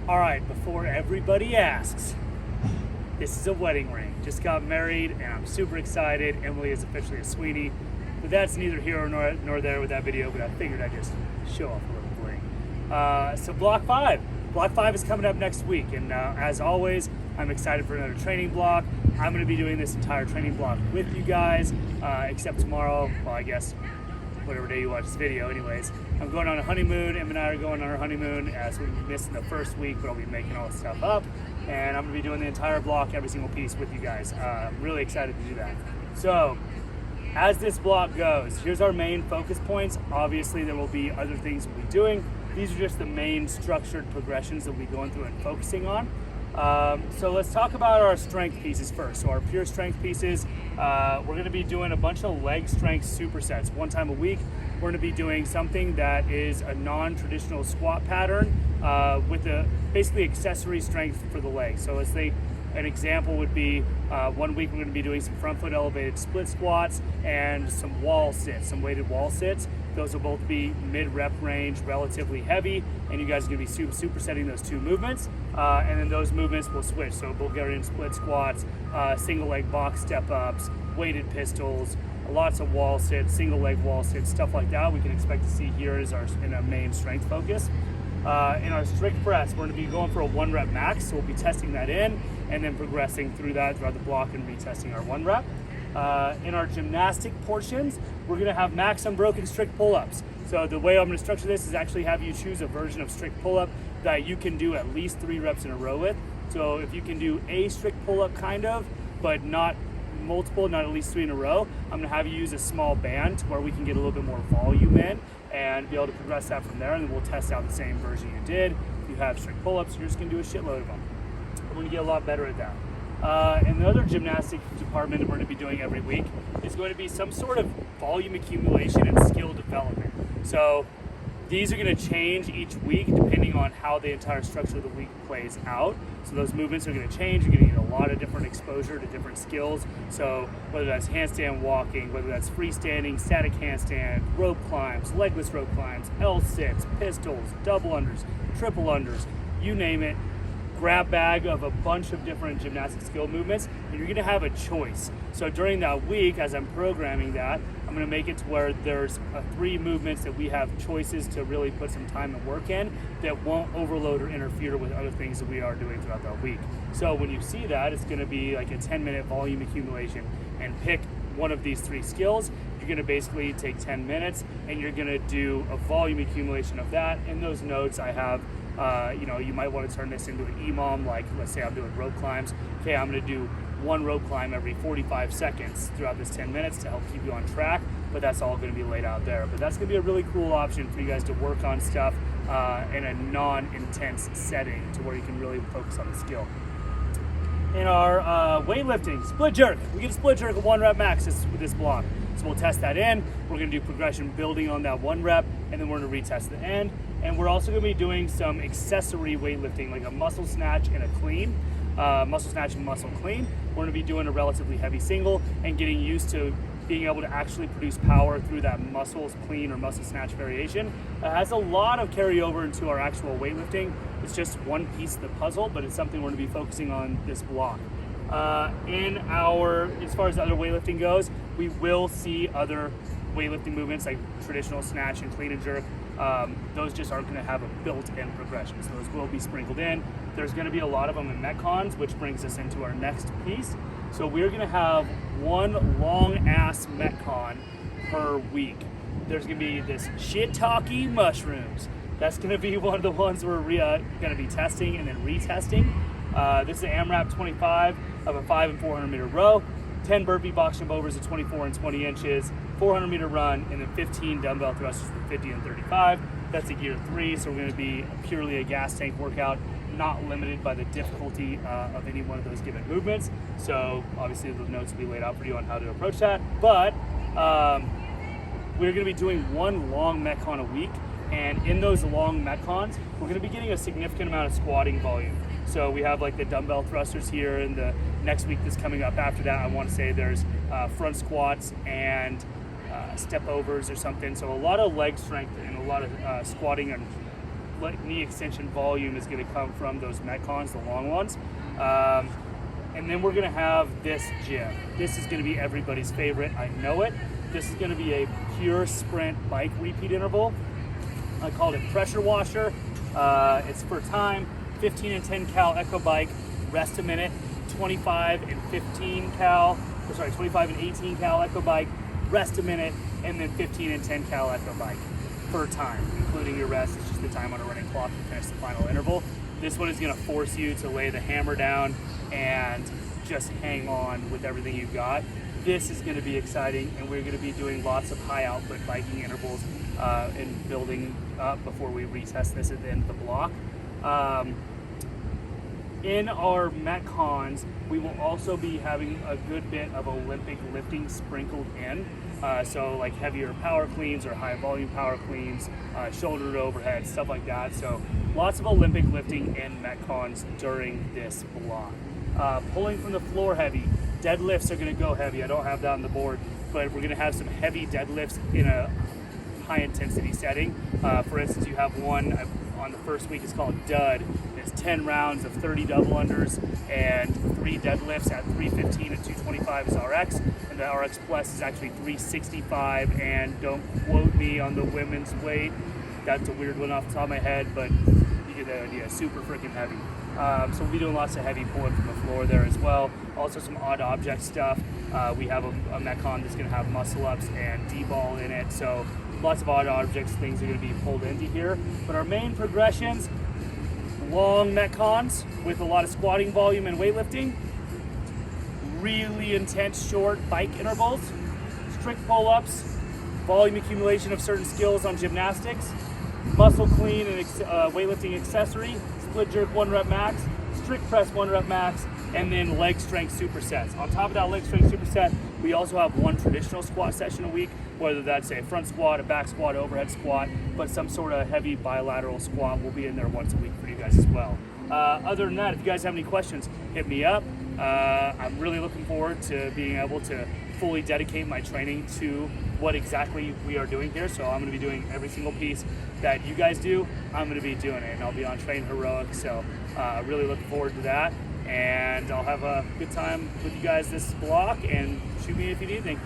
All right, before everybody asks, this is a wedding ring. Just got married and I'm super excited. Emily is officially a sweetie, but that's neither here nor there with that video, but I figured I'd just show off a little bling. So block 5 is coming up next week, and as always, I'm excited for another training block. I'm going to be doing this entire training block with you guys, except tomorrow, well, I guess whatever day you watch this video. Anyways, I'm going on a honeymoon. Em and I are going on our honeymoon, so we'll be missing the first week, but I'll be making all this stuff up, and I'm going to be doing the entire block, every single piece with you guys. I'm really excited to do that. So as this block goes, here's our main focus points. Obviously, there will be other things we'll be doing. These are just the main structured progressions that we'll be going through and focusing on. So let's talk about our strength pieces first. So our pure strength pieces, we're going to be doing a bunch of leg strength supersets. One time a week, we're going to be doing something that is a non-traditional squat pattern with basically accessory strength for the legs. So let's say an example would be 1 week we're going to be doing some front foot elevated split squats and some wall sits, some weighted wall sits. Those will both be mid-rep range, relatively heavy, and you guys are going to be supersetting those two movements. And then those movements will switch. So Bulgarian split squats, single leg box step ups, weighted pistols, lots of wall sits, single leg wall sits, stuff like that. We can expect to see here in our main strength focus. In our strict press, we're going to be going for a 1 rep max, so we'll be testing that in and then progressing through that throughout the block and retesting our 1 rep. In our gymnastic portions, we're going to have max unbroken strict pull-ups. So the way I'm going to structure this is actually have you choose a version of strict pull-up that you can do at least 3 reps in a row with. So if you can do a strict pull-up kind of, but not multiple, not at least 3 in a row, I'm going to have you use a small band to where we can get a little bit more volume in and be able to progress that from there, and then we'll test out the same version you did. If you have strict pull-ups, you're just going to do a shitload of them. We're going to get a lot better at that. And the other gymnastic department that we're going to be doing every week is going to be some sort of volume accumulation and skill development. So these are going to change each week depending on how the entire structure of the week plays out. So those movements are going to change. You're going to get a lot of different exposure to different skills. So whether that's handstand walking, whether that's freestanding, static handstand, rope climbs, legless rope climbs, L-sits, pistols, double unders, triple unders, you name it. Grab bag of a bunch of different gymnastic skill movements, and you're going to have a choice. So during that week, as I'm programming that, I'm going to make it to where there's 3 movements that we have choices to really put some time and work in that won't overload or interfere with other things that we are doing throughout that week. So when you see that, it's going to be like a 10-minute volume accumulation, and pick one of these 3 skills. You're going to basically take 10 minutes and you're going to do a volume accumulation of that. In those notes I have you might want to turn this into an EMOM, like let's say I'm doing rope climbs. Okay, I'm going to do 1 rope climb every 45 seconds throughout this 10 minutes to help keep you on track, but that's all going to be laid out there. But that's going to be a really cool option for you guys to work on stuff in a non-intense setting to where you can really focus on the skill. In our weightlifting, split jerk, we get a split jerk of 1 rep max with this block. So we'll test that in. We're going to do progression building on that 1 rep, and then we're going to retest the end. And we're also going to be doing some accessory weightlifting, like a muscle snatch and a clean. Muscle snatch and muscle clean. We're going to be doing a relatively heavy single and getting used to being able to actually produce power through that muscles clean or muscle snatch variation. It has a lot of carryover into our actual weightlifting. It's just one piece of the puzzle, but it's something we're going to be focusing on this block. As far as other weightlifting goes, we will see other weightlifting movements like traditional snatch and clean and jerk. Those just aren't going to have a built-in progression, so those will be sprinkled in. There's going to be a lot of them in Metcons, which brings us into our next piece. So we're going to have 1 long-ass Metcon per week. There's going to be this shit-talky mushrooms. That's going to be one of the ones we're going to be testing and then retesting. This is an AMRAP 25 of a 5 and 400 meter row, 10 burpee box jump overs at 24 and 20 inches, 400 meter run, and then 15 dumbbell thrusters for 50 and 35. That's a gear 3, so we're going to be purely a gas tank workout, not limited by the difficulty of any one of those given movements. So obviously the notes will be laid out for you on how to approach that. But we're going to be doing 1 long Metcon a week, and in those long Metcons, we're going to be getting a significant amount of squatting volume. So we have like the dumbbell thrusters here, and the next week that's coming up after that, I want to say there's front squats and step overs or something. So a lot of leg strength and a lot of squatting and knee extension volume is going to come from those Metcons, the long ones. And then we're going to have this gym. This is going to be everybody's favorite. I know it. This is going to be a pure sprint bike repeat interval. I called it pressure washer. It's for time, 15 and 10 cal echo bike, rest a minute, 25 and 18 cal echo bike, rest a minute, and then 15 and 10 cal echo bike per time, including your rest. It's just the time on a running clock to finish the final interval. This one is going to force you to lay the hammer down and just hang on with everything you've got. This is going to be exciting, and we're going to be doing lots of high output biking intervals and building up before we retest this at the end of the block. In our Metcons, we will also be having a good bit of Olympic lifting sprinkled in. So like heavier power cleans or high volume power cleans, shoulder to overhead, stuff like that. So lots of Olympic lifting in Metcons during this block. Pulling from the floor heavy, deadlifts are gonna go heavy. I don't have that on the board, but we're gonna have some heavy deadlifts in a high intensity setting. For instance, you have one on the first week, it's called Dud. It's 10 rounds of 30 double unders and 3 deadlifts at 315 and 225 is RX, and the RX Plus is actually 365, and don't quote me on the women's weight. That's a weird one off the top of my head, but you get the idea, super freaking heavy. So we'll be doing lots of heavy pulling from the floor there as well. Also some odd object stuff. We have a Metcon that's gonna have muscle ups and D-ball in it, so lots of odd objects, things are gonna be pulled into here. But our main progressions, long Metcons with a lot of squatting volume and weightlifting, really intense short bike intervals, strict pull-ups, volume accumulation of certain skills on gymnastics, muscle clean and weightlifting accessory, split jerk 1 rep max, strict press 1 rep max, and then leg strength supersets. On top of that leg strength superset, we also have one traditional squat session a week, whether that's a front squat, a back squat, overhead squat, but some sort of heavy bilateral squat will be in there once a week for you guys as well. Other than that, if you guys have any questions, hit me up. I'm really looking forward to being able to fully dedicate my training to what exactly we are doing here. So I'm going to be doing every single piece that you guys do. I'm going to be doing it, and I'll be on Train Heroic. So really looking forward to that, and I'll have a good time with you guys this block, and shoot me if you need anything.